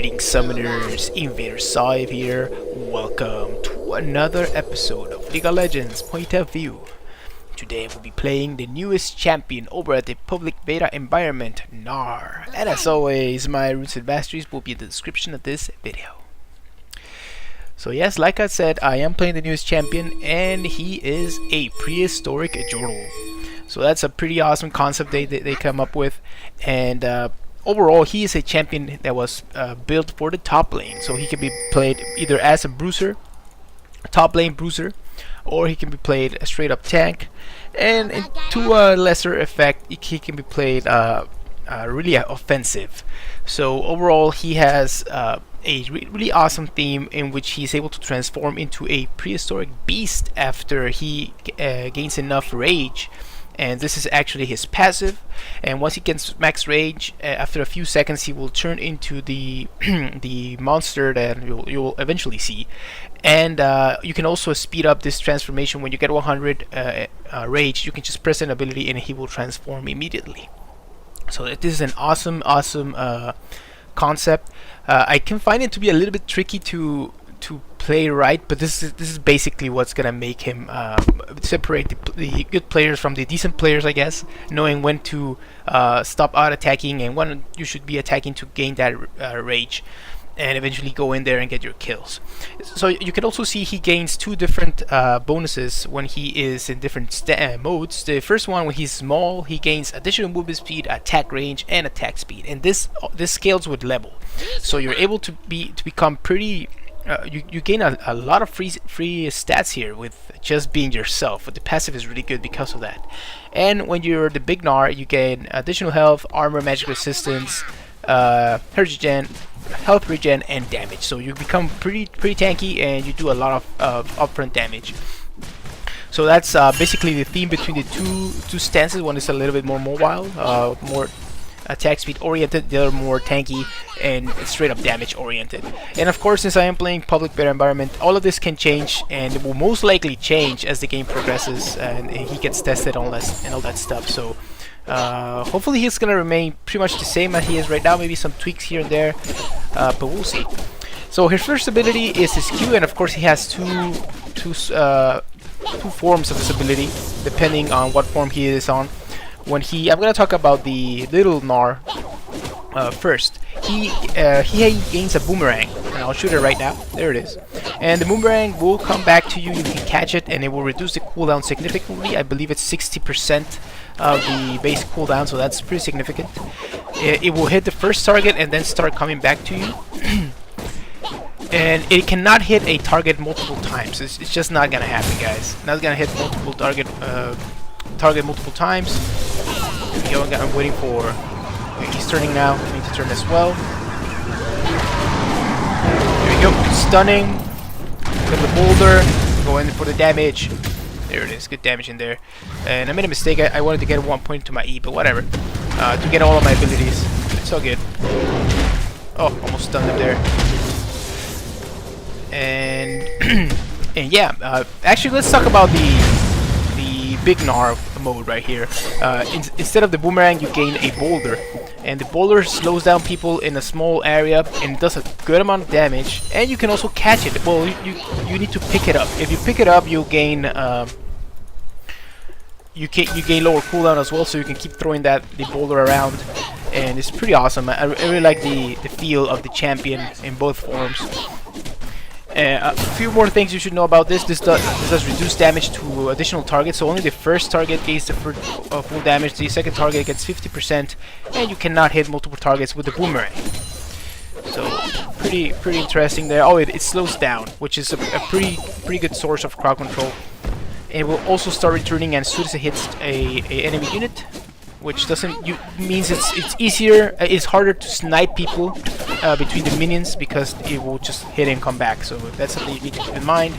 Greetings summoners, Invader Saiv here. Welcome to another episode of League of Legends Point of View. Today we'll be playing the newest champion over at the public beta environment, Gnar. And as always, my roots and masteries will be in the description of this video. So yes, like I said, I am playing the newest champion and he is a prehistoric Jortal. So that's a pretty awesome concept they come up with, and overall, he is a champion that was built for the top lane, so he can be played either as a bruiser, a top lane bruiser, or he can be played a straight up tank, and to a lesser effect, he can be played really offensive. So overall, he has a really awesome theme in which he's able to transform into a prehistoric beast after he gains enough rage. And this is actually his passive, and once he gets max rage, after a few seconds he will turn into the the monster that you'll eventually see. And you can also speed up this transformation. When you get 100 rage, you can just press an ability and he will transform immediately. So this is an awesome concept. I can find it to be a little bit tricky to play right, but this is basically what's gonna make him separate the good players from the decent players, I guess, knowing when to stop out attacking and when you should be attacking to gain that rage and eventually go in there and get your kills. So you can also see he gains two different bonuses when he is in different modes. The first one, when he's small, he gains additional movement speed, attack range, and attack speed, and this scales with level. So you're able to become pretty. You gain a lot of free stats here with just being yourself. But the passive is really good because of that. And when you're the big Gnar, you gain additional health, armor, magic resistance, health regen, and damage. So you become pretty tanky, and you do a lot of upfront damage. So that's basically the theme between the two stances. One is a little bit more mobile, more attack speed oriented, the other more tanky and straight up damage oriented. And of course, since I am playing public beta environment, all of this can change, and it will most likely change as the game progresses and he gets tested and all that stuff. So hopefully he's gonna remain pretty much the same as he is right now, maybe some tweaks here and there, but we'll see. So his first ability is his Q, and of course he has two forms of this ability depending on what form he is on. I'm gonna talk about the little Gnar first. He gains a boomerang, and I'll shoot it right now. There it is. And the boomerang will come back to you. You can catch it, and it will reduce the cooldown significantly. I believe it's 60% of the base cooldown, so that's pretty significant. It will hit the first target and then start coming back to you. And it cannot hit a target multiple times. It's just not gonna happen, guys. Not gonna hit multiple target multiple times. I'm waiting for. He's turning now. I need to turn as well. There we go. Stunning. Get the boulder. Go in for the damage. There it is. Good damage in there. And I made a mistake. I wanted to get 1 point to my E, but whatever. To get all of my abilities. It's all good. Oh, almost stunned him there. And and yeah. Actually, let's talk about the big Gnar mode right here. Instead of the boomerang, you gain a boulder, and the boulder slows down people in a small area and does a good amount of damage. And you can also catch it. Well, you need to pick it up. If you pick it up, you'll gain you gain lower cooldown as well, so you can keep throwing the boulder around, and it's pretty awesome. I really like the feel of the champion in both forms. A few more things you should know about this. This does reduce damage to additional targets, so only the first target gains the full damage, the second target gets 50%, and you cannot hit multiple targets with the boomerang. So pretty interesting there. Oh, it slows down, which is a pretty good source of crowd control. And it will also start returning as soon as it hits a enemy unit, which means it's easier, it's harder to snipe people between the minions, because it will just hit and come back. So that's something you need to keep in mind.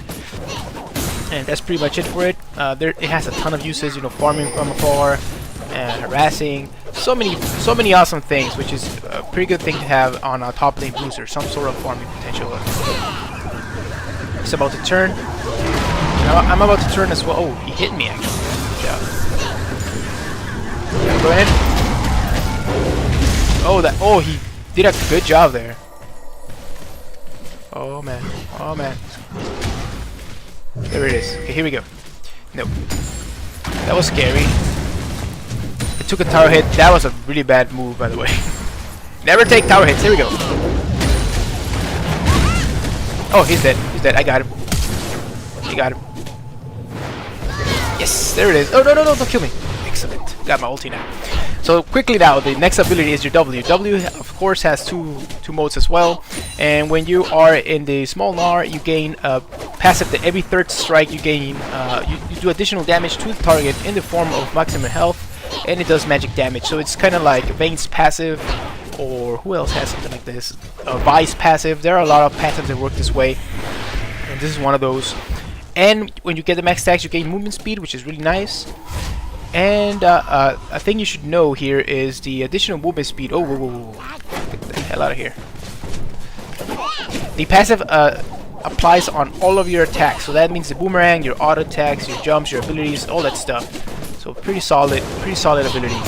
And that's pretty much it for it. It has a ton of uses, farming from afar, harassing, so many awesome things, which is a pretty good thing to have on a top lane booster, some sort of farming potential. It's about to turn. I'm about to turn as well. Oh, he hit me actually. Good job. Go ahead. Oh, he did a good job there. Oh man. Oh man. There it is. Okay, here we go. Nope. That was scary. It took a tower hit. That was a really bad move, by the way. Never take tower hits. Here we go. Oh, he's dead. He's dead. I got him. You got him. Yes, there it is. Oh, no, no, no, don't kill me. Excellent. Got my ulti now. So quickly now, the next ability is your W. W, of course, has two modes as well. And when you are in the small Gnar, you gain a passive that every third strike you gain, you do additional damage to the target in the form of maximum health, and it does magic damage. So it's kind of like Vayne's passive, or who else has something like this? Vi's passive. There are a lot of passives that work this way, and this is one of those. And when you get the max attacks, you gain movement speed, which is really nice. And a thing you should know here is the additional movement speed. Oh, whoa, whoa, whoa. Get the hell out of here. The passive applies on all of your attacks. So that means the boomerang, your auto attacks, your jumps, your abilities, all that stuff. So pretty solid ability.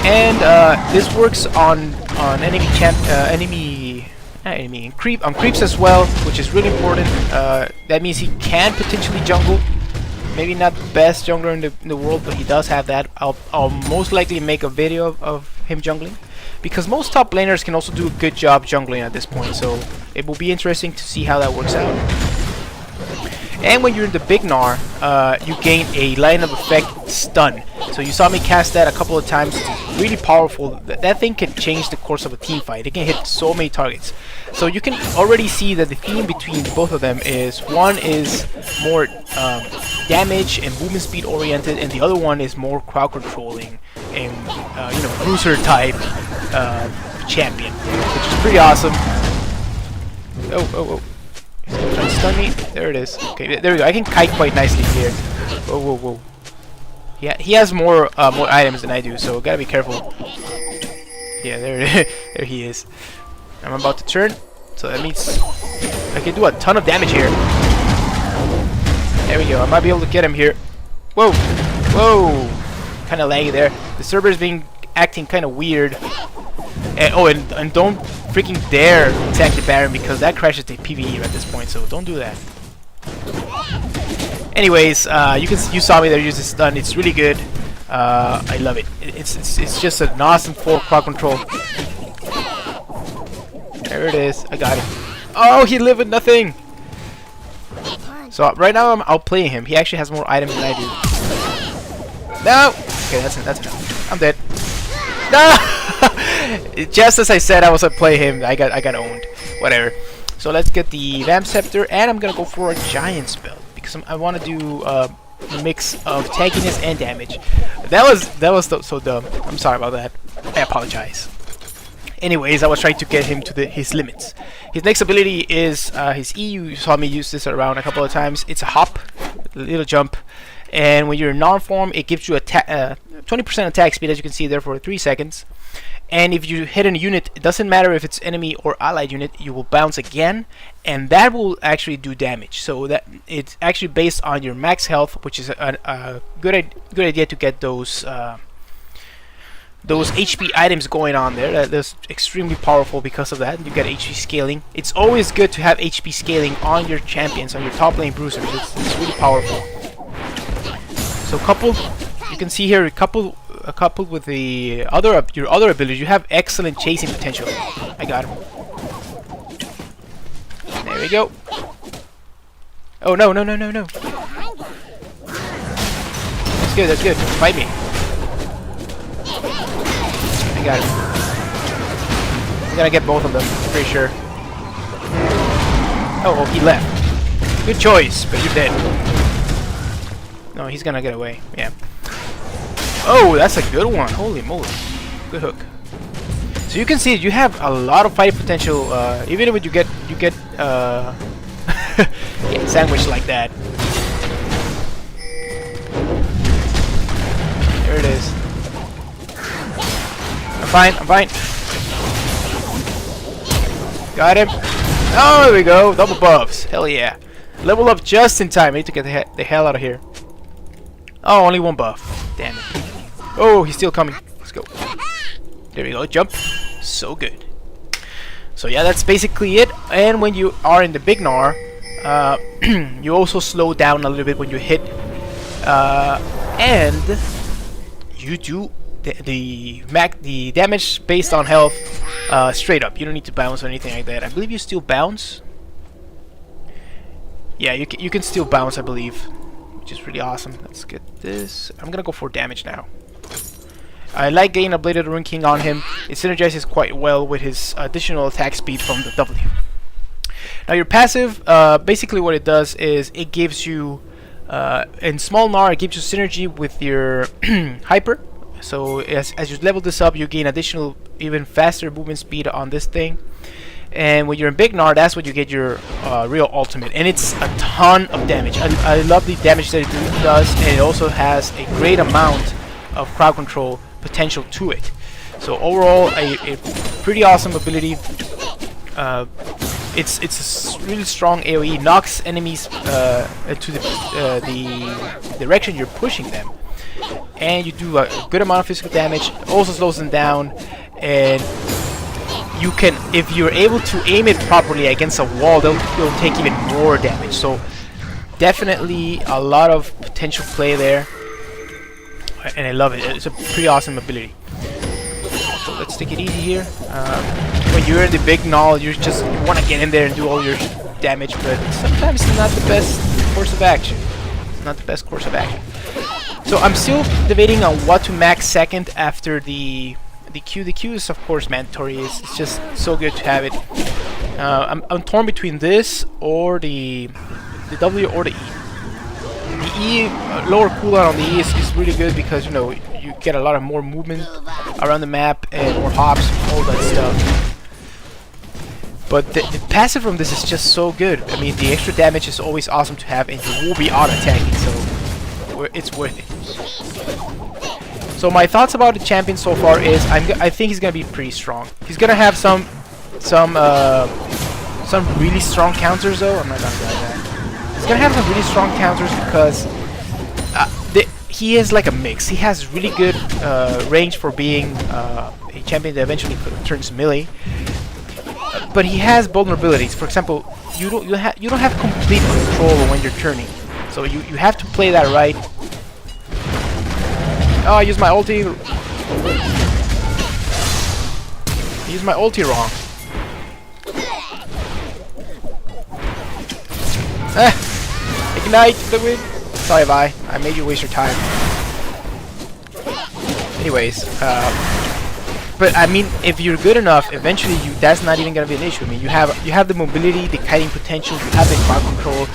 And this works on creeps as well, which is really important. That means he can potentially jungle. Maybe not the best jungler in the world, but he does have that. I'll most likely make a video of him jungling, because most top laners can also do a good job jungling at this point. So it will be interesting to see how that works out. And when you're in the big Gnar, you gain a line of effect stun. So you saw me cast that a couple of times. It's really powerful. That thing can change the course of a team fight. It can hit so many targets. So you can already see that the theme between both of them is, one is more damage and movement speed oriented, and the other one is more crowd controlling and you know, bruiser type champion, which is pretty awesome. Oh, oh, oh. He's gonna try to stun me. There it is. Okay, there we go. I can kite quite nicely here. Whoa, whoa, whoa. Yeah, he has more items than I do, so gotta be careful. Yeah, there he is. I'm about to turn, so that means I can do a ton of damage here. There we go. I might be able to get him here. Whoa, whoa. Kind of laggy there. The server's acting kind of weird. And, oh, and don't freaking dare attack the Baron, because that crashes the PvE at this point. So don't do that. Anyways, you saw me there use this stun. It's really good. I love it. It's just an awesome full crowd control. There it is. I got him. Oh, he lived with nothing. So right now I'm outplaying him. He actually has more items than I do. No. Okay, that's enough. I'm dead. No. Just as I said I was gonna play him, I got owned. Whatever. So let's get the Vamp Scepter, and I'm gonna go for a giant spell because I want to do a mix of tankiness and damage. That was so dumb. I'm sorry about that. I apologize. Anyways, I was trying to get him to his limits. His next ability is his E. You saw me use this around a couple of times. It's a hop, a little jump, and when you're in Gnar form, it gives you a 20% attack speed, as you can see there, for 3 seconds. And if you hit a unit, it doesn't matter if it's enemy or allied unit, you will bounce again, and that will actually do damage. So that it's actually based on your max health, which is a good idea to get those HP items going on there. That's extremely powerful because of that. You get HP scaling. It's always good to have HP scaling on your champions, on your top lane bruisers. It's really powerful. So you can see here, coupled with the your other abilities, you have excellent chasing potential. I got him. There we go. Oh no, no, no, no, no. That's good, that's good. Fight me. I got him. I'm gonna get both of them, I'm pretty sure. Oh, he left. Good choice, but you're dead. No, he's gonna get away. Yeah. Oh, that's a good one. Holy moly. Good hook. So you can see you have a lot of fight potential, even when you get yeah, sandwiched like that. There it is. I'm fine, I'm fine. Got him. Oh, there we go. Double buffs. Hell yeah. Level up just in time. I need to get the hell out of here. Oh, only one buff. Damn it. Oh, he's still coming. Let's go. There we go. Jump. So good. So yeah, that's basically it. And when you are in the big Gnar, you also slow down a little bit when you hit, and you do the damage based on health straight up. You don't need to bounce or anything like that. I believe you still bounce. Yeah, you can still bounce, I believe, which is really awesome. Let's get this. I'm gonna go for damage now. I like getting a Blade of the Rune King on him. It synergizes quite well with his additional attack speed from the W. Now your passive, basically what it does is it gives you, in small Gnar, it gives you synergy with your hyper. So as you level this up, you gain additional, even faster movement speed on this thing. And when you're in big Gnar, that's when you get your real ultimate, and it's a ton of damage. I love the damage that it does, and it also has a great amount of crowd control potential to it. So overall, a pretty awesome ability. It's a really strong AoE, knocks enemies to the direction you're pushing them, and you do a good amount of physical damage. Also slows them down, and you can, if you're able to aim it properly against a wall, they'll take even more damage. So definitely a lot of potential play there, and I love it. It's a pretty awesome ability. So let's take it easy here. When you're in the big Gnar, you want to get in there and do all your damage, but sometimes it's not the best course of action. It's not the best course of action. So I'm still debating on what to max second after the Q. The Q is of course mandatory. It's just so good to have it. I'm torn between this or the W or the E. The E, lower cooldown on the E is really good because, you know, you get a lot of more movement around the map and more hops, all that stuff. But the passive from this is just so good. I mean, the extra damage is always awesome to have, and you will be auto-attacking, so it's worth it. So my thoughts about the champion so far is I think he's gonna be pretty strong. He's gonna have some really strong counters though. I'm not gonna do that. He's gonna have some really strong counters because he is like a mix. He has really good range for being a champion that eventually turns melee, but he has vulnerabilities. For example, you don't have complete control when you're turning, so you have to play that right. Oh, I used my ulti. I used my ulti wrong. Ignite the win. Sorry, Vi. I made you waste your time. Anyways, but I mean, if you're good enough, eventually that's not even gonna be an issue. I mean, you have the mobility, the kiting potential, you have the crowd control to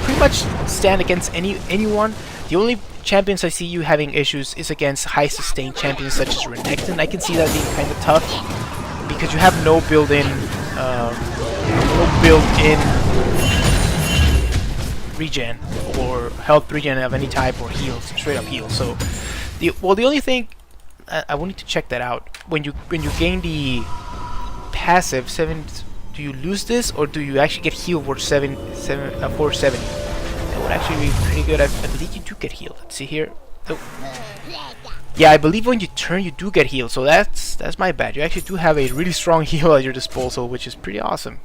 pretty much stand against anyone. The only champions I see you having issues is against high sustained champions such as Renekton. I can see that being kind of tough because you have no built-in regen or health regen of any type or heals, straight up heals. So the only thing I will need to check that out. When you gain the passive 7, do you lose this or do you actually get healed for 470? That would actually be pretty good. I believe you do get healed. Let's see here. Oh. Yeah, I believe when you turn you do get healed. So that's my bad. You actually do have a really strong heal at your disposal, which is pretty awesome.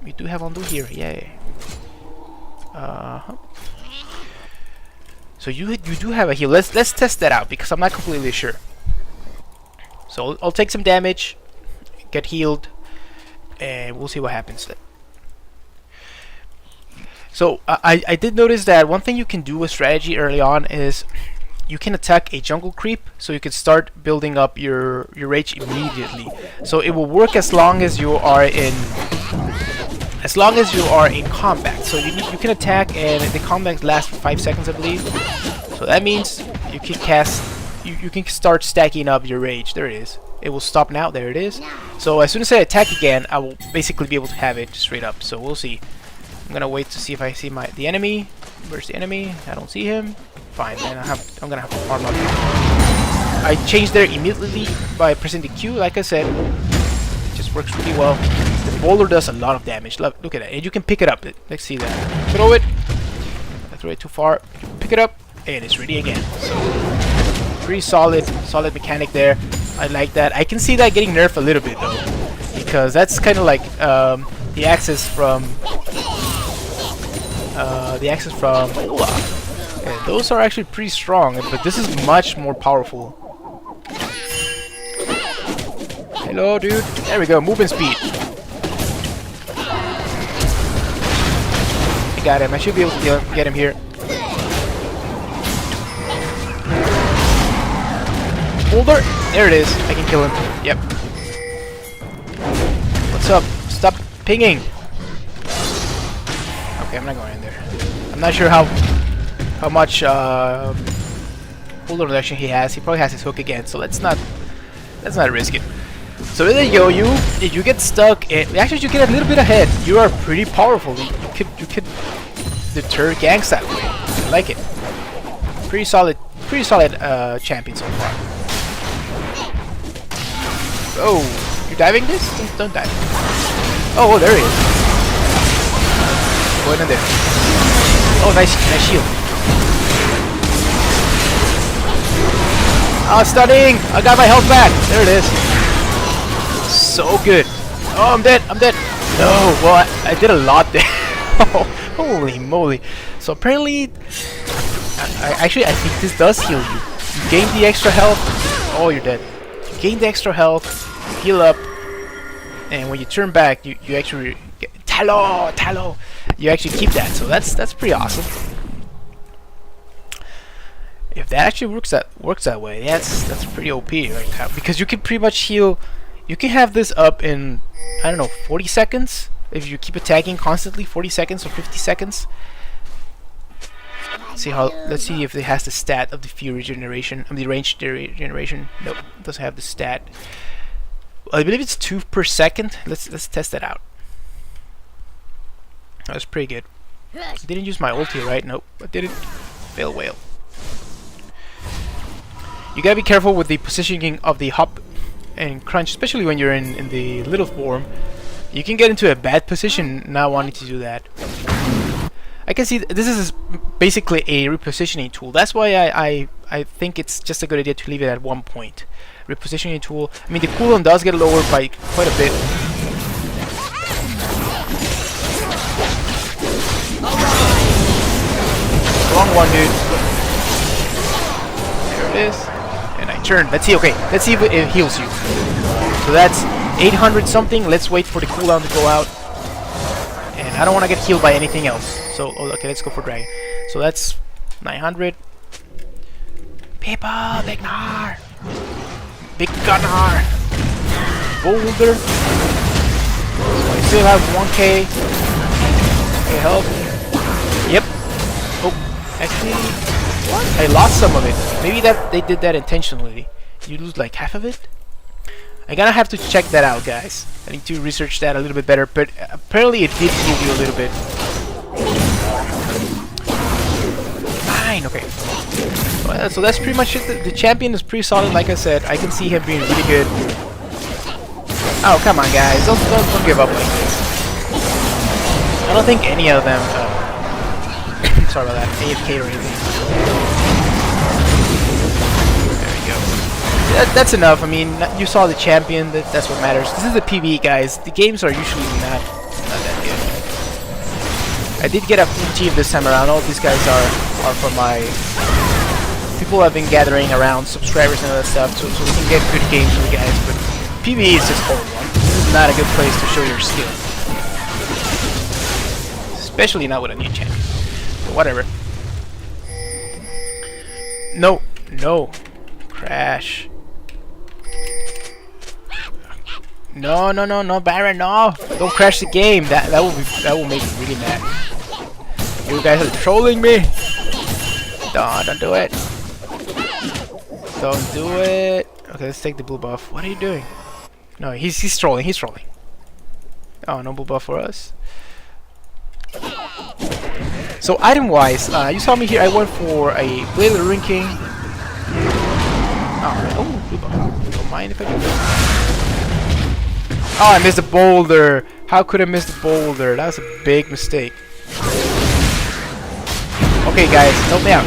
We do have undo here. Yay. So you do have a heal. Let's test that out because I'm not completely sure. So I'll take some damage, get healed, and we'll see what happens then. So I did notice that one thing you can do with strategy early on is you can attack a jungle creep, so you can start building up your rage immediately. So it will work as long as you are in combat. So you can attack and the combat lasts for 5 seconds, I believe. So that means you can you can start stacking up your rage. There it is. It will stop now. There it is. So as soon as I attack again, I will basically be able to have it straight up. So we'll see. I'm gonna wait to see if I see the enemy. Where's the enemy? I don't see him. Fine, then I'm gonna have to farm up. I changed there immediately by pressing the Q. Like I said, it just works really well. The boulder does a lot of damage. Look at that, and you can pick it up. Let's see that. Throw it. I throw it too far. Pick it up, and it's ready again. So pretty solid mechanic there. I like that. I can see that getting nerfed a little bit though. because that's kind of like the axis from Ola. And those are actually pretty strong, but this is much more powerful. Hello, dude. There we go. Movement speed. I got him. I should be able to get him here. Boulder. There it is. I can kill him. Yep. What's up? Stop pinging. Okay, I'm not going in there. I'm not sure how much boulder reduction he has. He probably has his hook again, so let's not risk it. So there you go. If you get stuck, actually you get a little bit ahead. You are pretty powerful. You could deter ganks that way. I like it. Pretty solid champion so far. Oh, you're diving this? Don't dive. Oh, there he is. Going in there. Oh, nice shield. Oh, stunning! I got my health back. There it is. So good. Oh, I'm dead. No, well, I did a lot there. Holy moly. So apparently, I think this does heal you. You gain the extra health. Oh, you're dead. You gain the extra health, heal up, and when you turn back, you actually get Talon. You actually keep that. So that's pretty awesome. If that actually works that way, that's pretty OP right now, because you can pretty much heal. You can have this up in, I don't know, 40 seconds if you keep attacking constantly. 40 seconds or 50 seconds. Let's see if it has the stat of the fury regeneration, the range regeneration. Nope, it doesn't have the stat. I believe it's 2 per second. Let's test that out. That was pretty good. I didn't use my ulti, right? Nope, I didn't. Fail whale. You gotta be careful with the positioning of the hop and crunch, especially when you're in the little form. You can get into a bad position not wanting to do that. I can see this is basically a repositioning tool. That's why I think it's just a good idea to leave it at 1 point. Repositioning tool. I mean, the cooldown does get lowered by quite a bit. Wrong one, dude. There it is. And I turn. Let's see. Okay, let's see if it heals you. So that's 800 something. Let's wait for the cooldown to go out. And I don't want to get healed by anything else. So okay, let's go for dragon. So that's 900. People, big Gnar. Big Gnar. Boulder. So I still have 1k. Okay, help. Yep. Oh, actually, what? I lost some of it. Maybe that they did that intentionally. You lose like half of it. I'm gonna have to check that out, guys. I need to research that a little bit better, but apparently it did heal you a little bit. Fine, okay. Well, so that's pretty much it. The champion is pretty solid, like I said. I can see him being really good. Oh, come on, guys. Don't give up like this. I don't think any of them... sorry about that. AFK or anything. That's enough. I mean, you saw the champion. That's what matters. This is the PvE, guys. The games are usually not that good. I did get a full team this time around. All these guys are for my people have been gathering around, subscribers and other stuff, so we can get good games with you guys. But PvE is just horrible. This is not a good place to show your skill, especially not with a new champion. But whatever. No, crash. No, Baron, no! Don't crash the game. That will make me really mad. You guys are trolling me. Don't do it. Don't do it. Okay, let's take the blue buff. What are you doing? No, he's trolling. He's trolling. Oh, no blue buff for us. So item-wise, you saw me here. I went for a Blade of the Ring King. Oh, blue buff. Don't mind if I do that. Oh, I missed the boulder. How could I miss the boulder? That was a big mistake. Okay, guys, help me out.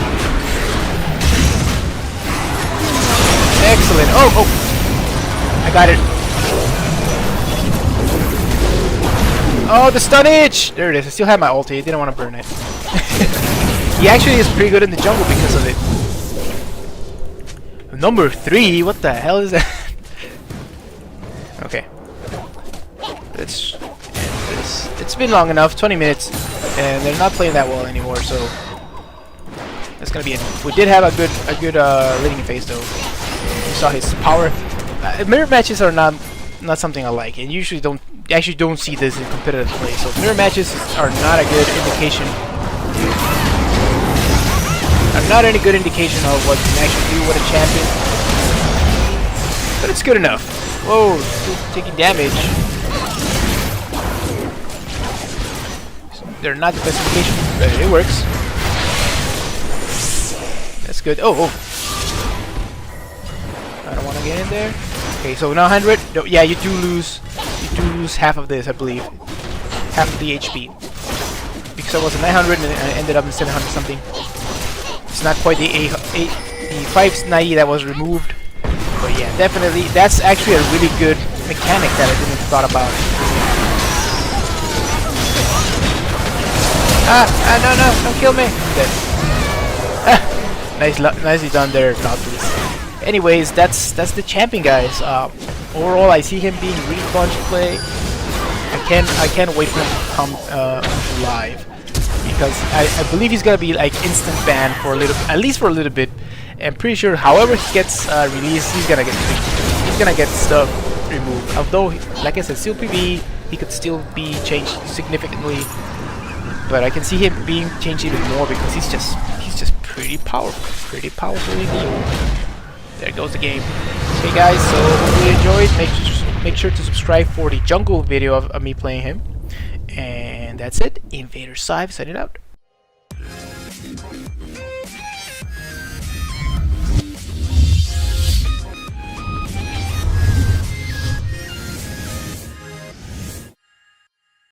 Excellent. Oh, I got it. Oh, the stunnage! There it is. I still have my ulti. I didn't want to burn it. He actually is pretty good in the jungle because of it. Number 3? What the hell is that? Okay. Let's end this. It's been long enough, 20 minutes, and they're not playing that well anymore, so that's gonna be it. We did have a good laning phase though. You saw his power. Mirror matches are not something I like, and usually actually don't see this in competitive play. So mirror matches are not a good indication. Are not any good indication of what you can actually do with a champion, but it's good enough. Whoa, still taking damage. They're not the best indication, but it works. That's good. Oh, oh. I don't want to get in there. Okay, so now 100. No, yeah, you do lose half of this, I believe. Half of the HP. Because I was at 900 and I ended up in 700 something. It's not quite the 590 that was removed. But yeah, definitely, that's actually a really good mechanic that I didn't thought about. No, don't kill me. I'm dead. Nicely done there, Nautilus. Anyways, that's the champion, guys. Overall, I see him being really fun to play. I can't wait for him to come live, because I believe he's gonna be like instant ban for a little, at least for a little bit. I'm pretty sure, however he gets released, he's gonna get stuff removed. Although, like I said, still PvE, he could still be changed significantly. But I can see him being changed even more because he's just pretty powerful indeed. There goes the game. Okay, guys, so if you enjoyed, make sure to subscribe for the jungle video of me playing him. And that's it. Invader Sive signing out.